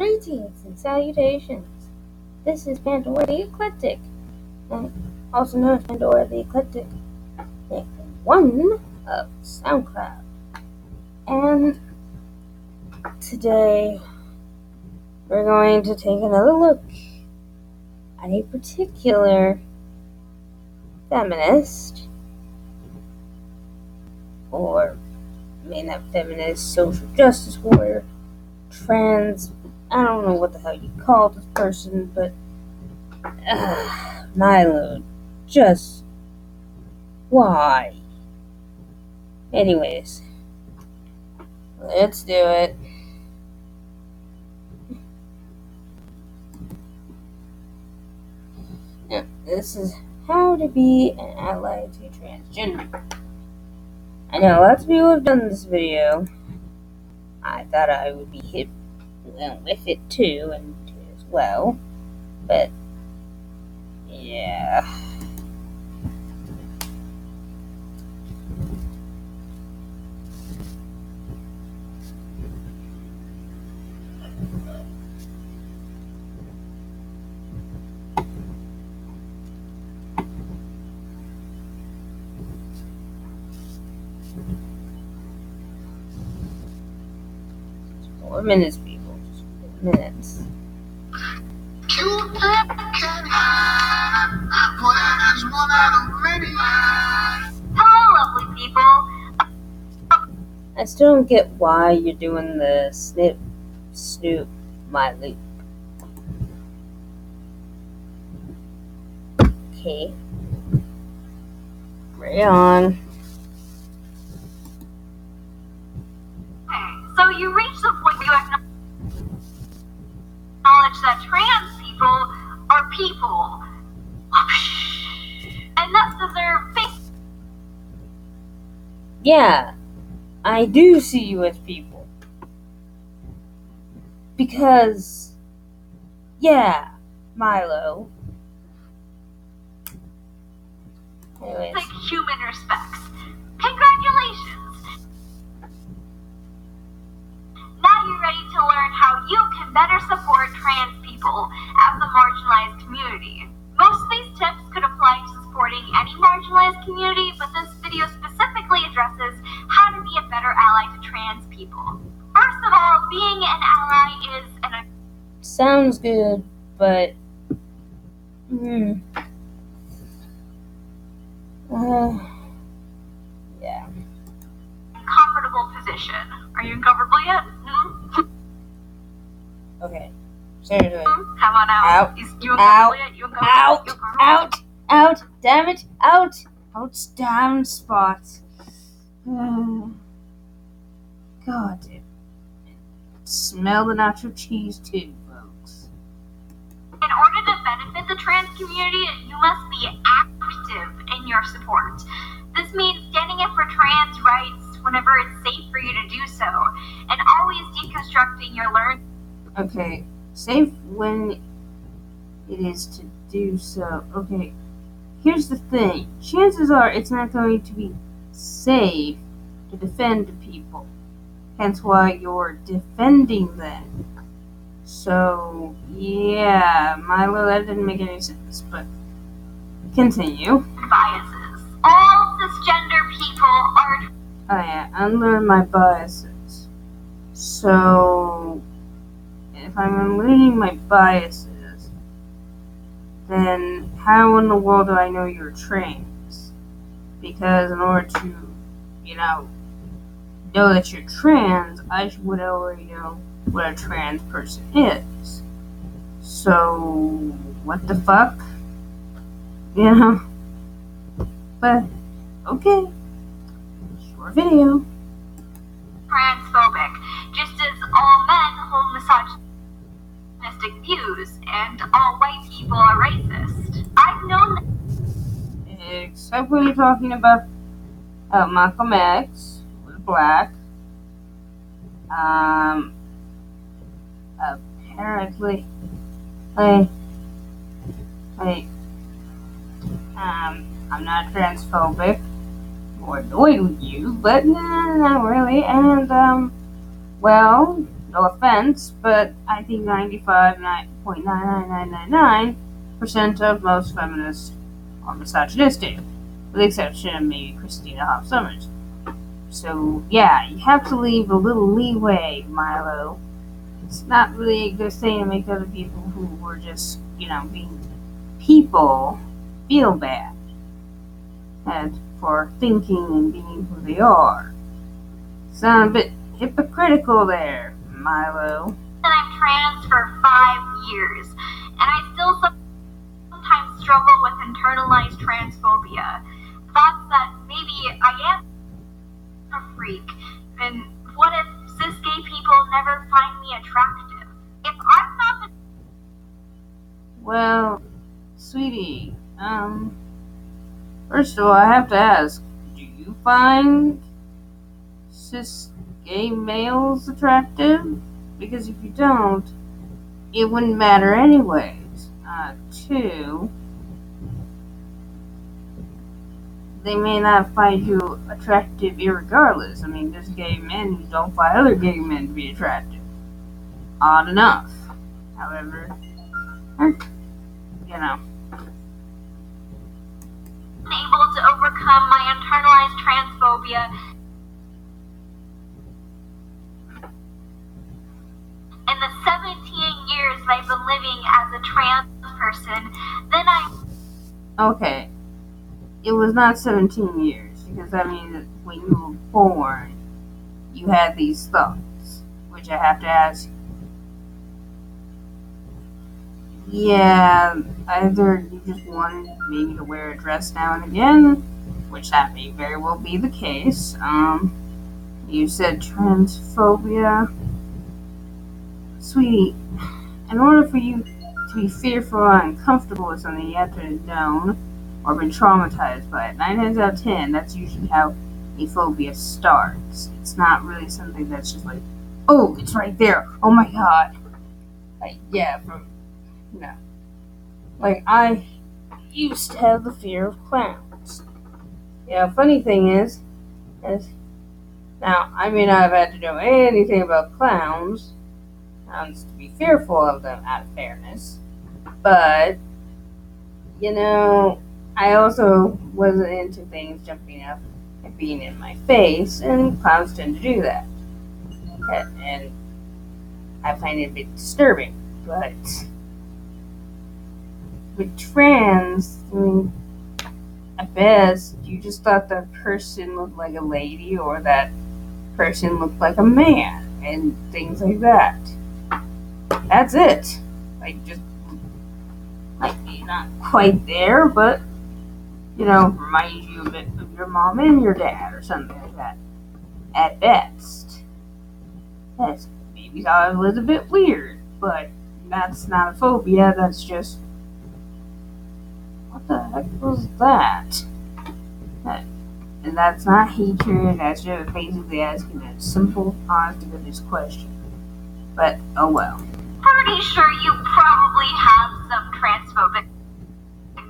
Greetings and salutations. This is Pandora the Eclectic, also known as Pandora the Eclectic, one of SoundCloud. And today we're going to take another look at a particular feminist, or not feminist, social justice warrior, I don't know what the hell you call this person, but Miloop. Just why? Anyways, let's do it. Now, this is how to be an ally to transgender. I know lots of people have done this video. I thought I would be hit with it too, and as well, but yeah. Just 4 minutes, people. Just 4 minutes. Hello, lovely people. I still don't get why you're doing the snip, snoop, my loop. Okay. Right on. So you reach the point where you acknowledge that trans people are people, and thus deserve face. Yeah, I do see you as people. Because, yeah, Milo. Anyways. Like human respects. Congratulations! Now you're ready to learn how you can better support trans people as a marginalized community. Most of these tips could apply to supporting any marginalized community, but this video specifically addresses how to be a better ally to trans people. First of all, being an ally is an... Sounds good, but... yeah. Comfortable position. Are you uncomfortable yet? Okay. Seriously. Come on out. Out. You uncomfortable yet? You uncomfortable? Out! Damn it! Out! Down spot. God, dude. Smell the nacho cheese too, folks. In order to benefit the trans community, you must be active in your support. This means standing up for trans rights whenever it's safe for you to do so, and always deconstructing your learning. Okay, safe when it is to do so. Okay, here's the thing. Chances are it's not going to be safe to defend people. Hence why you're defending them. So, yeah, Milo, that didn't make any sense, but continue. Biases. All cisgender people are... Oh yeah, unlearn my biases. So, if I'm unlearning my biases, then how in the world do I know you're trans? Because in order to, know that you're trans, I would already know what a trans person is. So, what the fuck? But, okay. Short video. Transphobic, just as all men hold misogynistic views, and all white people are racist. I've known that. Except when you're talking about Malcolm X, who was black. Apparently, I'm not transphobic or annoyed with you, but nah, not really. And, well, No offense, but I think 95.99999% of most feminists are misogynistic, with the exception of maybe Christina Hoff Sommers. So, yeah, you have to leave a little leeway, Milo. It's not really a good thing to make other people who were just, being people feel bad and for thinking and being who they are. Sound a bit hypocritical there, Milo. And I'm trans for 5 years, and I still sometimes struggle with internalized transphobia. Thoughts that maybe I am a freak, and what if cis gay people never find me attractive? If I'm not the... Well, sweetie, first of all, I have to ask, do you find cis gay males attractive? Because if you don't, it wouldn't matter anyways. Two, they may not find you attractive irregardless. I mean, there's gay men who don't find other gay men to be attractive. Odd enough. However, able to overcome my internalized transphobia in the 17 years I've been living as a trans person, then Okay, it was not 17 years, because I mean, when you were born, you had these thoughts, which I have to ask you. Yeah, either you just wanted maybe to wear a dress now and again, which that may very well be the case. You said transphobia. Sweetie, in order for you to be fearful or uncomfortable with something, you have to have known or been traumatized by it. 9 times out of 10, that's usually how a phobia starts. It's not really something that's just like, oh, it's right there. Oh my god. Like, I used to have the fear of clowns. Funny thing is now, I may not have had to know anything about clowns to be fearful of them out of fairness, but, I also wasn't into things jumping up and being in my face, and clowns tend to do that. And I find it a bit disturbing, but with trans, I mean, at best, you just thought that person looked like a lady or that person looked like a man and things like that. That's it. Like, just might be not quite there, but, reminds you a bit of your mom and your dad or something like that. At best. Yes, maybe thought it was a bit weird, but that's not a phobia, that's just... What the heck was that? And that's not hatred, that's just basically asking a simple, honest to goodness question. But, oh well. Pretty sure you probably have some transphobic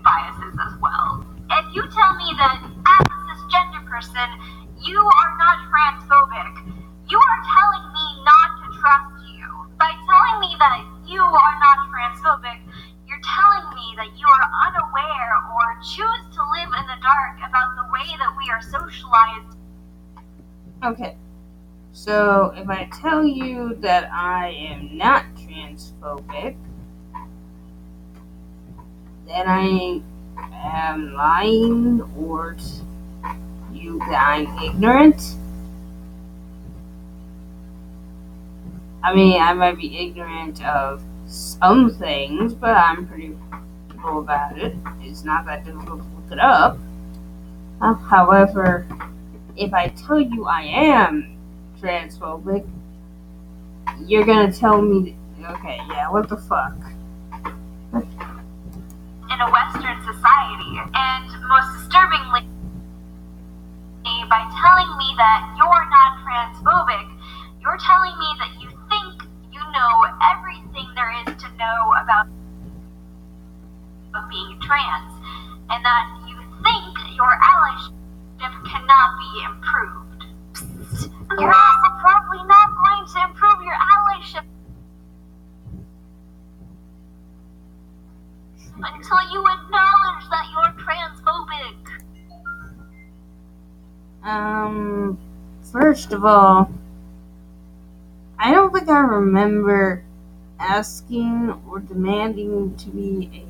biases as well. If you tell me that as a cisgender person, you are not transphobic, you are telling me not to trust you. By telling me that you are not transphobic, you're telling me that you are unaware or choose to live in the dark about the way that we are socialized. Okay, so if I tell you that I am not transphobic, then I am lying, or that I'm ignorant. I mean, I might be ignorant of some things, but I'm pretty cool about it. It's not that difficult to look it up. However, if I tell you I am transphobic, you're gonna tell me, okay, yeah, what the fuck? In a Western society, and most disturbingly, by telling me that you're not transphobic, you're telling me that you think you know everything there is to know about being trans, and that you think your allyship cannot be improved. You're also probably not going to improve your allyship until you acknowledge that you're transphobic. First of all, I don't think I remember asking or demanding to be a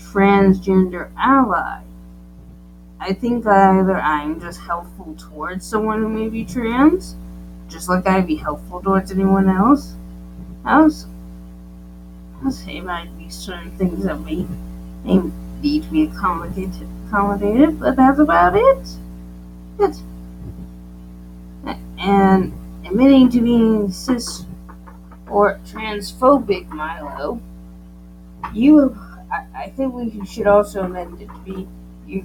transgender ally. I think either I'm just helpful towards someone who may be trans, just like I'd be helpful towards anyone else. I'll say might be certain things that may need to be accommodated, but that's about it. And admitting to being cis or transphobic, Milo, I think we should also amend it to be,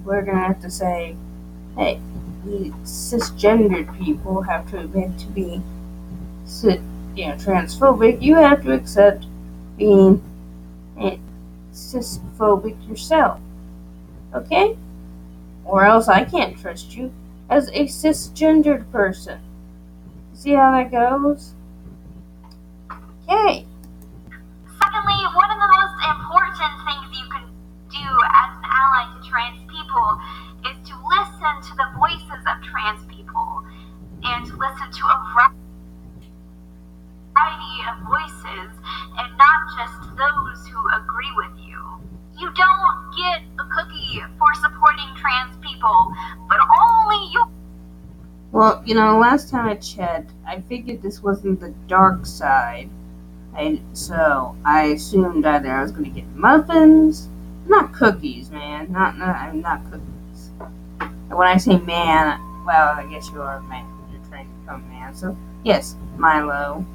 we're going to have to say, hey, we cisgendered people have to admit to being transphobic. You have to accept being cisphobic yourself, okay? Or else I can't trust you as a cisgendered person. See how that goes? Okay. Secondly, one of the most important things you can do as an ally to trans people is to listen to the voices of trans people and to listen to a variety of voices and not just those who agree with you. You don't get a cookie for supporting trans people, but only you. Well, last time I checked, I figured this wasn't the dark side. So I assumed either I was going to get muffins, not cookies, man. Not cookies. And when I say man, well, I guess you are a man. You're trying to become a man. So yes, Milo.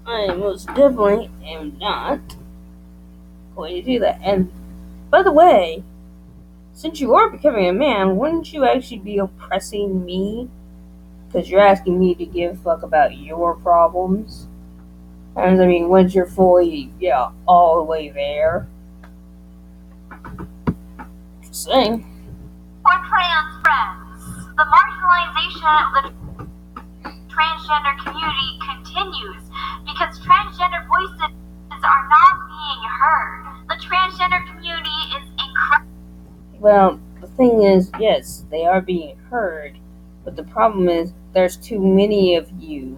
I most definitely am not going to do that. And by the way, since you are becoming a man, wouldn't you actually be oppressing me? Because you're asking me to give a fuck about your problems. And I mean, once you're fully, all the way there. Just saying. For trans friends, the marginalization of the transgender community continues because transgender voices are not being heard. The transgender community is incredible. Well, the thing is, yes, they are being heard, but the problem is there's too many of you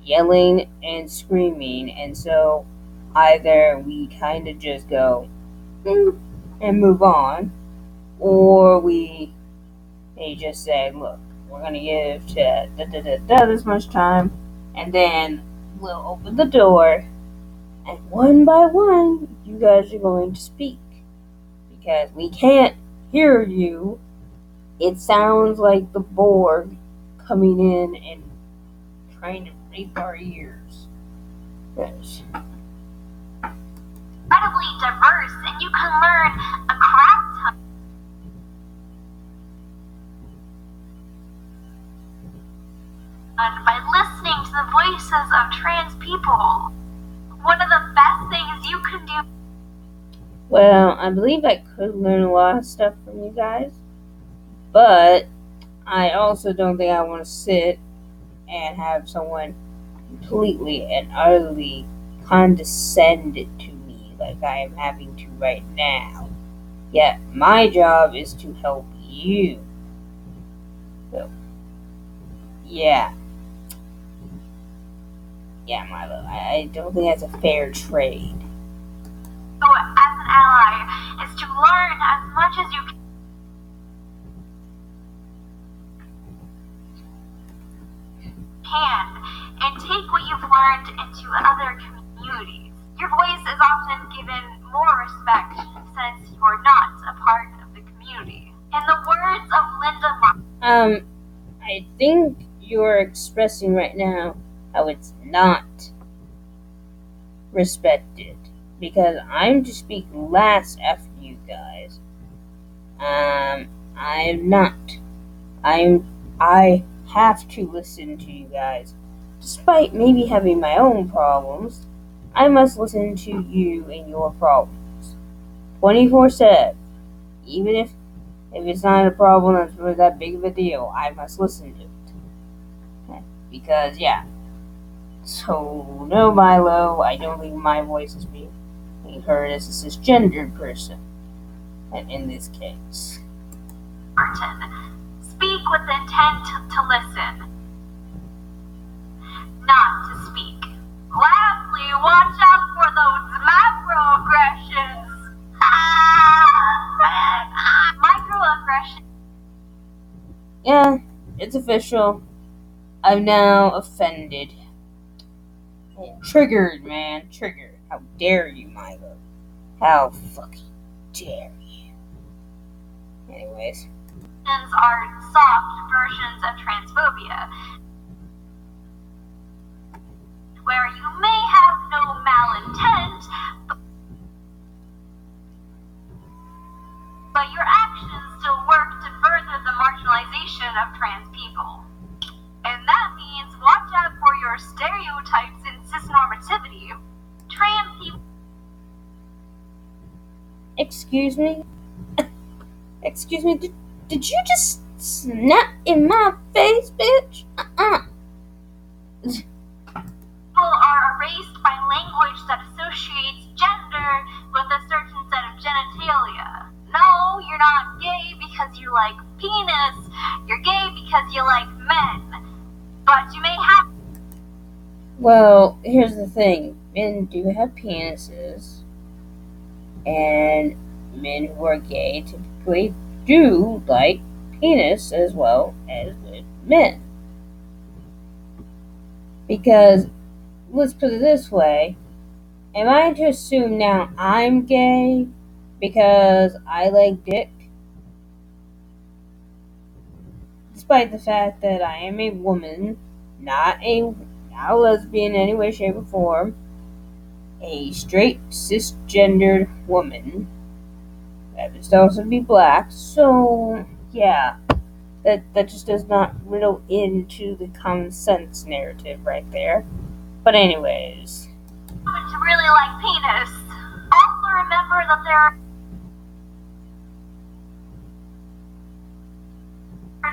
yelling and screaming, and so either we kind of just go and move on, or we just say, look, we're going to give to this much time, and then we'll open the door, and one by one, you guys are going to speak. Because we can't hear you. It sounds like the Borg coming in and trying to rape our ears. Yes. Incredibly diverse, and you can learn a crap ton by listening to the voices of trans people. One of the best things you can do. Well, I believe I could learn a lot of stuff from you guys, but I also don't think I want to sit and have someone completely and utterly condescend to me like I am having to right now. Yet my job is to help you. So, yeah. Yeah, Milo, I don't think that's a fair trade. So, as an ally, is to learn as much as you can and take what you've learned into other communities. Your voice is often given more respect since you're not a part of the community. In the words of Linda I think you're expressing right now how it's not respected. Because I'm to speak last after you guys. I am not. I have to listen to you guys. Despite maybe having my own problems, I must listen to you and your problems. 24/7. Even if If it's not a problem that's really that big of a deal, I must listen to it. Okay. Because, yeah. So, no, Milo, I don't think my voice is being heard as a cisgendered person. And in this case. Martin. Speak with intent to listen, not to speak. Lastly, watch out for those macroaggressions. Microaggressions. Yeah, it's official. I'm now offended. Triggered, man. Triggered. How dare you, Milo? How fucking dare you? Anyways. Are soft versions of transphobia, where you may have no malintent, but your actions still work to further the marginalization of trans people. And that means watch out for your stereotypes and cisnormativity. Trans people. Excuse me? Excuse me, did you just snap in my face, bitch? People are erased by language that associates gender with a certain set of genitalia. No, you're not gay because you like penis. You're gay because you like men. But you may have. Well, here's the thing. Men do have penises. And men who are gay typically do like penis as well as with men. Because, let's put it this way, am I to assume now I'm gay because I like dick? Despite the fact that I am a woman, not a lesbian in any way, shape, or form, a straight, cisgendered woman, that just also be black, so, yeah, that just does not riddle into the common sense narrative right there. But anyways. To really like penis. Also remember that there are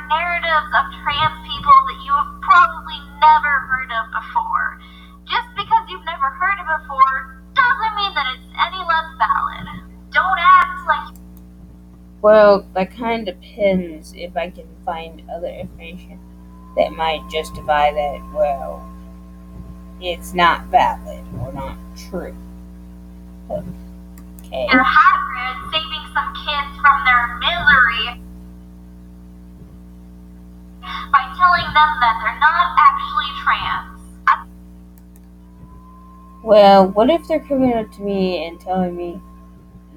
narratives of trans people that you have probably never heard of before. Just because you've never heard it before doesn't mean that it's any less valid. Don't act like. Well, that kind of depends if I can find other information that might justify that, well, it's not valid or not true. Okay. You're Hagrid saving some kids from their misery by telling them that they're not actually trans. Well, what if they're coming up to me and telling me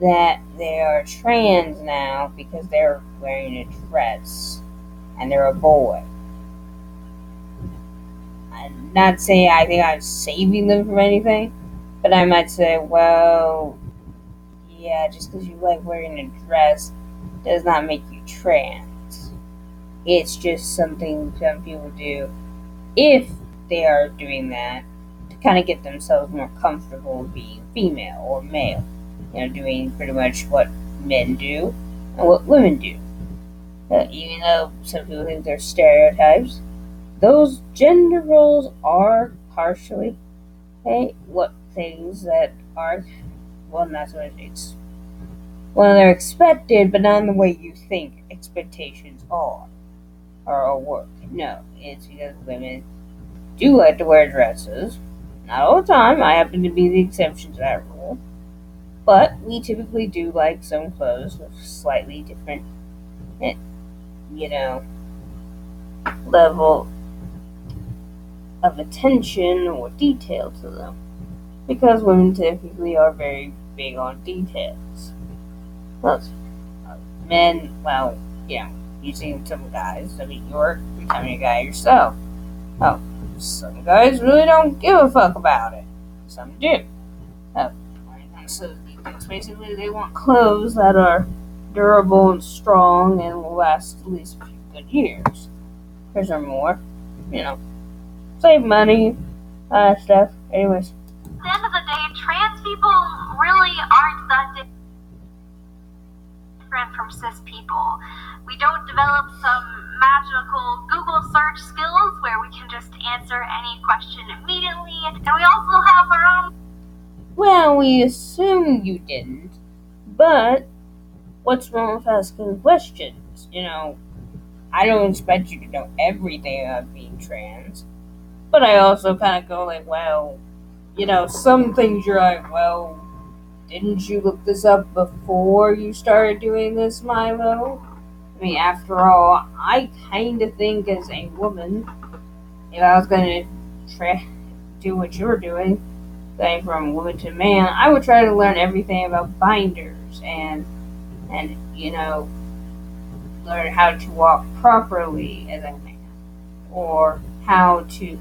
that they are trans now because they're wearing a dress and they're a boy? I'm not saying I think I'm saving them from anything, but I might say, well, yeah, just because you like wearing a dress does not make you trans. It's just something some people do if they are doing that to kind of get themselves more comfortable being female or male. Doing pretty much what men do and what women do. Even though some people think they're stereotypes, those gender roles are partially what things that are, well, not so much they're expected, but not in the way you think expectations are or work. No, it's because women do like to wear dresses. Not all the time. I happen to be the exception to that rule. But we typically do like some clothes with slightly different, level of attention or detail to them. Because women typically are very big on details. Well, men, well, you've seen some guys. I mean, you're becoming a guy yourself. Oh, some guys really don't give a fuck about it. Some do. So basically, they want clothes that are durable and strong and will last at least a few good years. Or more. Save money, stuff. Anyways. At the end of the day, trans people really aren't that different from cis people. We don't develop some magical Google search skills where we can just answer any question immediately, and we also have our own. Well, we assume you didn't, but what's wrong with asking questions? I don't expect you to know everything about being trans, but I also kind of go like, well, some things you're like, well, didn't you look this up before you started doing this, Milo? I mean, after all, I kind of think as a woman, if I was going to do what you're doing, going from woman to man, I would try to learn everything about binders and learn how to walk properly as a man, or how to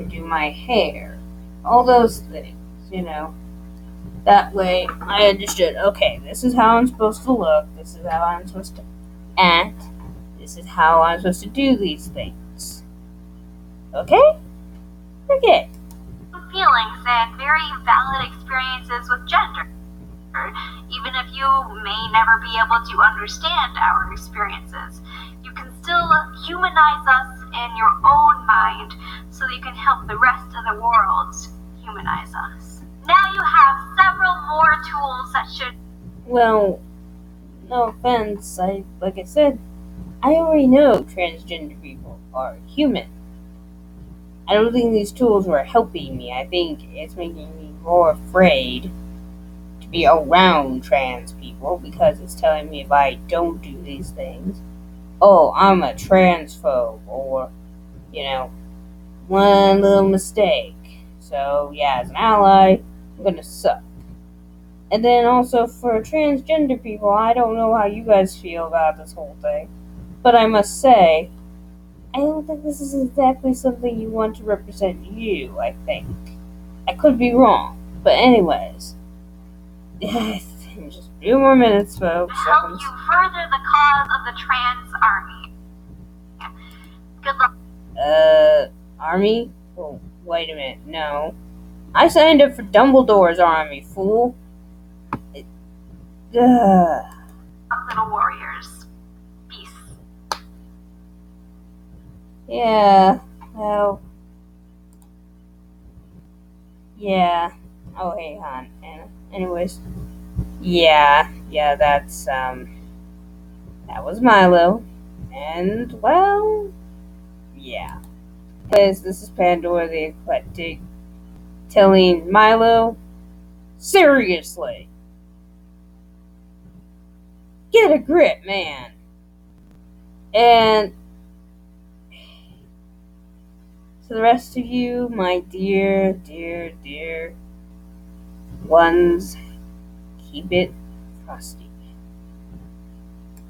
do my hair, all those things. That way, I understood. Okay, this is how I'm supposed to look. This is how I'm supposed to act. This is how I'm supposed to do these things. Okay? Okay. Feelings and very valid experiences with gender, even if you may never be able to understand our experiences. You can still humanize us in your own mind so that you can help the rest of the world humanize us. Now you have several more tools that should. Well, no offense. Like I said, I already know transgender people are human. I don't think these tools were helping me. I think it's making me more afraid to be around trans people because it's telling me if I don't do these things, oh, I'm a transphobe, or, one little mistake. So, yeah, as an ally, I'm gonna suck. And then also for transgender people, I don't know how you guys feel about this whole thing, but I must say, I don't think this is exactly something you want to represent you, I think. I could be wrong, but anyways. Just a few more minutes, folks. Help you further the cause of the trans army. Good luck. Army? Oh, wait a minute, no. I signed up for Dumbledore's army, fool. Little warriors. Peace. Yeah, well. Yeah. Oh, hey, hon. Anyways. Yeah, that's, that was Milo. And, well, yeah. Anyways, this is Pandora the Eclectic telling Milo, seriously, get a grip, man. And to the rest of you, my dear, dear, dear ones, keep it frosty.